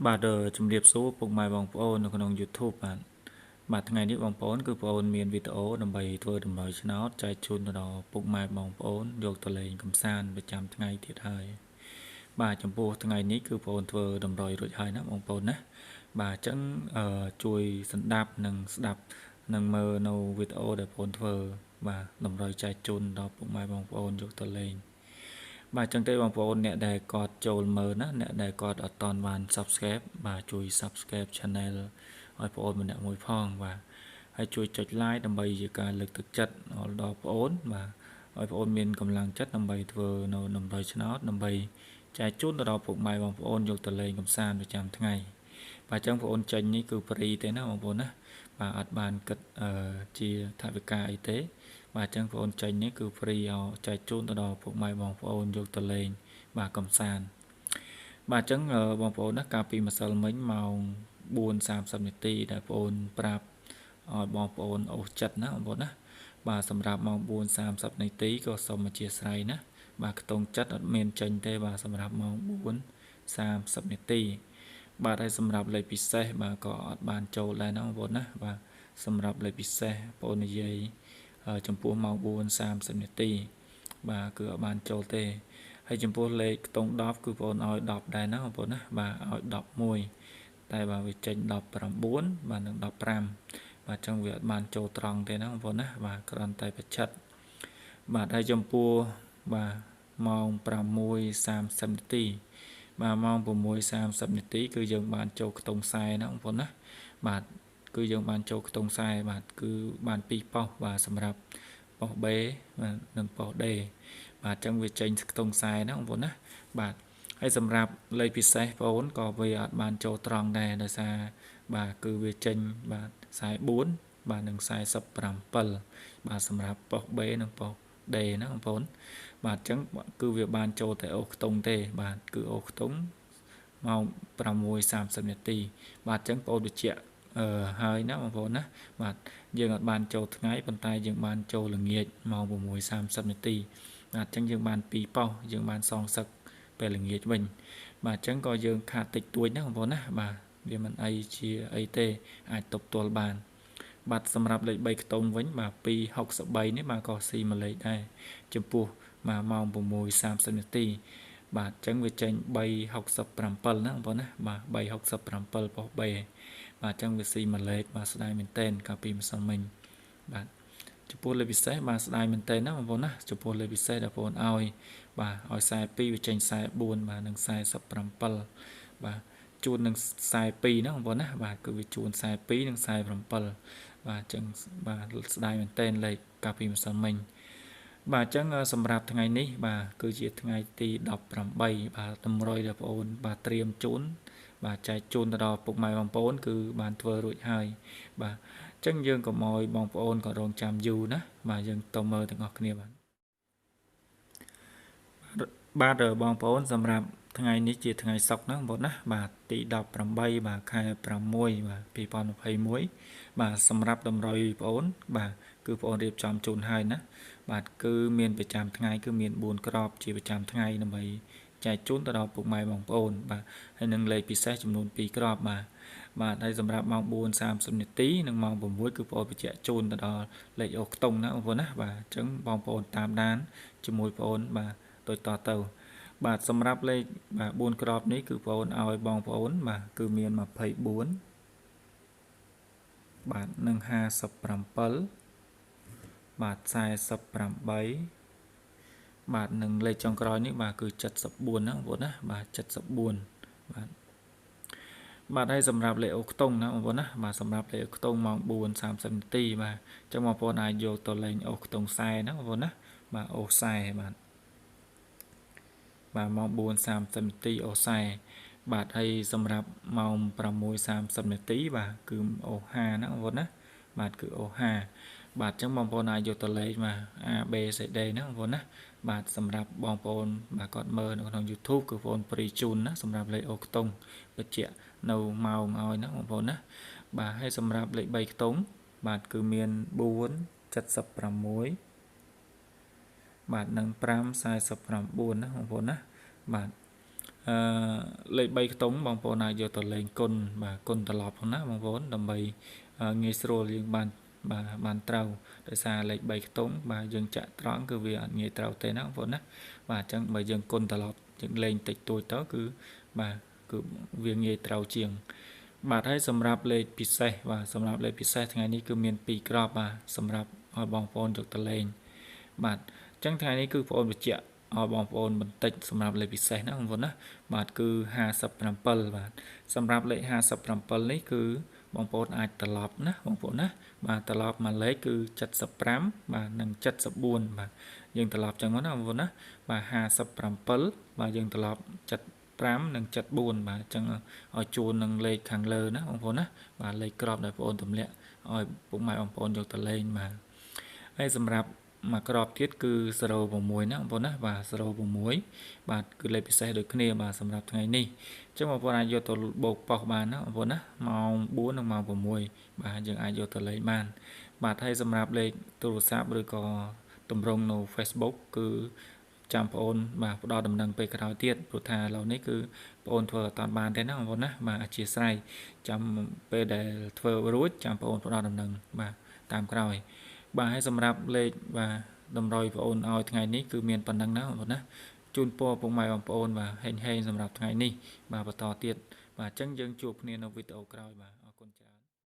បាទជំរាបសួរពុកម៉ែបងប្អូននៅក្នុង YouTube បាទថ្ងៃនេះបងប្អូនគឺបងប្អូនមានវីដេអូដើម្បីធ្វើតម្រូយឆ្នោតចែកជូនទៅដល់ពុកម៉ែបងប្អូនយកទៅលេងកម្សាន្តប្រចាំថ្ងៃទៀតហើយបាទចំពោះថ្ងៃនេះគឺបងប្អូនធ្វើតម្រូយរួចហើយណាបងប្អូនណាបាទអញ្ចឹងជួយស្ដាប់និងស្ដាប់និងមើលនៅវីដេអូដែលបងប្អូនធ្វើបាទតម្រូយចែកជូនដល់ពុកម៉ែបងប្អូនយកទៅលេងបាទចឹងទេបងប្អូនអ្នកដែលគាត់ចូលមើលណាអ្នកដែលគាត់អត់ទាន់បាន Subscribe បាទជួយ Subscribe Channel ឲ្យបងប្អូនម្នាក់មួយផងបាទហើយជួយចុច Like ដើម្បីជាការលើកទឹកចិត្តដល់បងប្អូនបាទឲ្យបងប្អូនមានកម្លាំងចិត្តដើម្បីធ្វើនៅតម្រូយឆ្នោតដើម្បីចែកជូនទៅដល់ពុកម៉ែបងប្អូនយកទៅលេងកម្សាន្តប្រចាំថ្ងៃបាទចឹងបងប្អូនចេញនេះគឺហ្វ្រីទេណាបងប្អូនណាបាទអត់បានគិតជាថវិកាអីទេបាទអញ្ចឹងបងប្អូនចេញនេះគឺហ្វ្រីឲ្យចែកជូនទៅដល់ពុកម៉ែបងប្អូនយកទៅលេងបាទកំសាន្តបាទអញ្ចឹងបងប្អូនណាកាលពីម្សិលមិញម៉ោង4:30នាទីដែលបងប្អូនប្រាប់ឲ្យបងប្អូនអូសចិត្តណាបងប្អូនណាបាទសម្រាប់ម៉ោង4:30នាទីក៏សូមអធិស្ឋានណាបាទខ្ទង់ចិត្តអត់មានចេញទេបាទសម្រាប់ម៉ោង4:30នាទីបាទហើយសម្រាប់លេខពិសេសបាទក៏អត់បានចូលដែរណាបងប្អូនណាបាទសម្រាប់លេខពិសេសបងប្អូននិយាយចំពោះម៉ោង4:30នាទីបាទគឺអត់បានចូលទេហើយចំពោះលេខខ្ទង់10គឺបងប្អូនឲ្យ10ដែរណាបងប្អូនណាបាទឲ្យ11តែបើវាចេញ19បាទនឹង15បាទអញ្ចឹងវាអត់បានចូលត្រង់ទេណាបងប្អូនណាបាទគ្រាន់តែប្រឆិតបាទហើយចំពោះបាទម៉ោង6:30នាទីបាទម៉ោង6:30នាទីគឺយើងបានចូលខ្ទង់40ណាបងប្អូនណាបាទគឺយើងបានចូលខ្ទង់40បាទគឺបាន2ប៉ុស្តិ៍បាទសម្រាប់ប៉ុស្តិ៍ B បាទនិងប៉ុស្តិ៍ D បាទអញ្ចឹងវាចេញខ្ទង់40ណាបងប្អូនណាបាទហើយសម្រាប់លេខពិសេសបងប្អូនក៏វាអត់បានចូលត្រង់ដែរដោយសារបាទគឺវាចេញបាទ44បាទនិង47បាទសម្រាប់ប៉ុស្តិ៍ B និងប៉ុស្តិ៍ D ណាបងប្អូនបាទអញ្ចឹងគឺវាបានចូលតែអូសខ្ទង់ទេបាទគឺអូសខ្ទង់ម៉ោង6:30នាទីបាទអញ្ចឹងបងប្អូនបញ្ជាក់ហើយណាបងប្អូនណាបាទយើងអត់បានចូលថ្ងៃប៉ុន្តែយើងបានចូលល្ងាចម៉ោង6:30នាទីបាទអញ្ចឹងយើងបាន2ប៉ុស្តិ៍យើងបានសងសឹកពេលល្ងាចវិញបាទអញ្ចឹងក៏យើងខាតតិចតួចណាបងប្អូនណាបាទវាមិនអីជាអីទេអាចទប់ទល់បានបាទសម្រាប់លេខ3ខ្ទង់វិញបាទ263នេះបាទក៏ស៊ីមួយលេខដែរចំពោះម៉ោង6:30នាទីបាទអញ្ចឹងវាចេញ367ណាបងប្អូនណាបាទ367ប៉ុស្តិ៍ B បាទអញ្ចឹងវាស៊ីមួយលេខបាទស្ដាយមែនតើកាលពីម្សិលមិញបាទចំពោះលេខពិសេសបាទស្ដាយមែនតើណាបងប្អូនណាចំពោះលេខពិសេសដែលបងប្អូនឲ្យបាទឲ្យ42វាចេញ44បាទនិង47បាទជួននឹង42ណាបងប្អូនណាបាទគឺវាជួន42និង47បាទអញ្ចឹងបាទស្ដាយមែនតើលេខកាលពីម្សិលមិញបាទអញ្ចឹងសម្រាប់ថ្ងៃនេះបាទគឺជាថ្ងៃទី18បាទតម្រុយដែលបងប្អូនបាទត្រៀមជូនបាទចែកជូនទៅដល់ពុកម៉ែបងប្អូនគឺបានធ្វើរួចហើយបាទអញ្ចឹងយើងកុំឲ្យបងប្អូនក៏រងចាំយូរណាបាទយើងទៅមើលទាំងអស់គ្នាបាទបងប្អូនសម្រាប់ថ្ងៃនេះជាថ្ងៃសុក្រណាបងប្អូនណាបាទទី18បាទខែ6បាទ2021បាទសម្រាប់តម្រុយបងប្អូនបាទគឺបងប្អូនរៀបចំជូនហើយណាបាទគឺមានប្រចាំថ្ងៃគឺមាន4ក្របជាប្រចាំថ្ងៃដើម្បីចែកជូនទៅដល់ពុកម៉ែបងប្អូនបាទហើយនឹងលេខពិសេសចំនួន2ក្របបាទហើយសម្រាប់ម៉ោង4:30នាទីនិងម៉ោង6គឺបងប្អូនបញ្ជាក់ជូនទៅដល់លេខអូខ្ទង់ណាបងប្អូនណាបាទអញ្ចឹងបងប្អូនតាមដានជាមួយបងប្អូនបាទដូចតទៅបាទសម្រាប់លេខបាទ4ក្របនេះគឺបងប្អូនឲ្យបងប្អូនបាទគឺមាន24បាទនិង57បាទ48បាទនិងលេខចុងក្រោយនេះបាទគឺ74ណាបងប្អូនណាបាទ74បាទបាទហើយសម្រាប់លេខអូខ្ទង់ណាបងប្អូនណាបាទសម្រាប់លេខអូខ្ទង់ម៉ោង4:30នាទីបាទអញ្ចឹងបងប្អូនអាចយកទៅលេងអូខ្ទង់40ណាបងប្អូនណាបាទអូ40បាទម៉ោង4:30នាទីអូ40បាទហើយសម្រាប់ម៉ោង6:30នាទីបាទគឺអូ50ណាបងប្អូនណាបាទគឺអូ50បាទអញ្ចឹងបងប្អូនអាចយកទៅលេខបាទ A B C D ណាបងប្អូនណាបាទសម្រាប់បងប្អូនបាទគាត់មើលនៅក្នុង YouTube គឺបងប្អូនព្រីជូនណាសម្រាប់លេខអូខ្ទង់បញ្ជាក់នៅម៉ោងឲ្យណាបងប្អូនណាបាទហើយសម្រាប់លេខ3ខ្ទង់បាទគឺមាន4 76បាទនិង5 49ណាបងប្អូនណាបាទ លេខ3ខ្ទង់បងប្អូនអាចយកទៅលេងគុណបាទគុណត្រឡប់ផងណាបងប្អូនដើម្បីងាយស្រួលយើងបានត្រូវដោយសារលេខ3ខ្ទង់បាទយើងចាក់ត្រង់គឺវាអត់ងាយត្រូវទេណាបងប្អូនណាបាទអញ្ចឹងបើយើងគុណត្រឡប់យើងលេងតិចតួចទៅគឺបាទគឺវាងាយត្រូវជាងបាទហើយសម្រាប់លេខពិសេសបាទសម្រាប់លេខពិសេសថ្ងៃនេះគឺមាន2ក្របបាទសម្រាប់ឲ្យបងប្អូនយកទៅលេងបាទអញ្ចឹងថ្ងៃនេះគឺបងប្អូនបញ្ជាក់ឲ្យបងប្អូនបន្តិចសម្រាប់លេខពិសេសណាបងប្អូនណាបាទគឺ57បាទសម្រាប់លេខ57នេះគឺបងប្អូនអាចត្រឡប់ណាបងប្អូនណាបាទត្រឡប់មកលេខគឺ75បាទនិង74បាទយើងត្រឡប់ចឹងមកណាបងប្អូនណាបាទ57បាទយើងត្រឡប់75និង74បាទអញ្ចឹងឲ្យជួននឹងលេខខាងលើណាបងប្អូនណាបាទលេខក្របដែលបងប្អូនទម្លាក់ឲ្យពុកម៉ែបងប្អូនយកទៅលេងបាទហើយសម្រាប់មួយក្របទៀតគឺ06ណាបងប្អូនណាបាទ06បាទគឺលេខពិសេសដូចគ្នាបាទសម្រាប់ថ្ងៃនេះអញ្ចឹងបងប្អូនអាចយកទៅបូកប៉ោះបានណាបងប្អូនណាម៉ោង4និងម៉ោង6បាទយើងអាចយកទៅលេងបានបាទហើយសម្រាប់លេខទូរស័ព្ទឬក៏ទម្រង់នៅ Facebook គឺចាំបងប្អូនបាទផ្ដល់ដំណឹងពេលក្រោយទៀតព្រោះថាឥឡូវនេះគឺបងប្អូនធ្វើអត់បានទេណាបងប្អូនណាបាទអធិស្ឋានចាំពេលដែលធ្វើរួចចាំបងប្អូនផ្ដល់ដំណឹងបាទតាមក្រោយបាទហើយសម្រាប់លេខបាទតម្រុយបងប្អូនឲ្យថ្ងៃនេះគឺមានប៉ុណ្ណឹងណាបងប្អូនណាជូនពរពុកម៉ែបងប្អូនបាទហេងសម្រាប់ថ្ងៃនេះបាទបន្តទៀតបាទអញ្ចឹងយើងជួបគ្នានៅវីដេអូក្រោយបាទ